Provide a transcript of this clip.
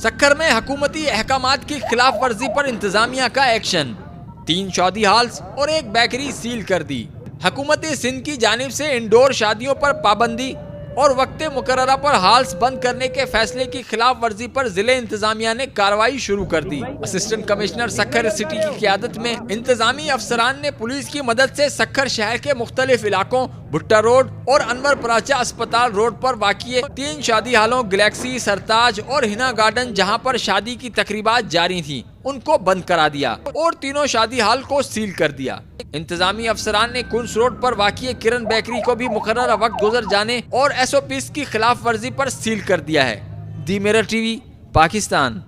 सक्खर में हुकूमती अहकामात की खिलाफ वर्जी पर इंतजामिया का एक्शन। 3 शादी हाल्स और एक बेकरी सील कर दी। हुकूमत सिंध की जानिब से इंडोर शादियों पर पाबंदी और वक्त मुकर्ररा पर हाल्स बंद करने के फैसले की खिलाफ वर्जी पर जिले इंतजामिया ने कार्रवाई शुरू कर दी। असिस्टेंट कमिश्नर सक्खर सिटी की क़ियादत में इंतजामी अफसरान ने पुलिस की मदद से सक्खर शहर के मुख्तलिफ इलाकों भुट्टा रोड और अनवर पराचा अस्पताल रोड पर वाक़िए 3 शादी हालों गैलेक्सी, सरताज और हिना गार्डन जहां पर शादी की तकरीबात जारी थी उनको बंद करा दिया और तीनों शादी हाल को सील कर दिया। इंतजामी अफसरान ने कुंस रोड पर वाक़िए किरण बेकरी को भी मुकर्ररा वक्त गुजर जाने और SOPs की खिलाफ वर्जी पर सील कर दिया है। दी मिरर TV, पाकिस्तान।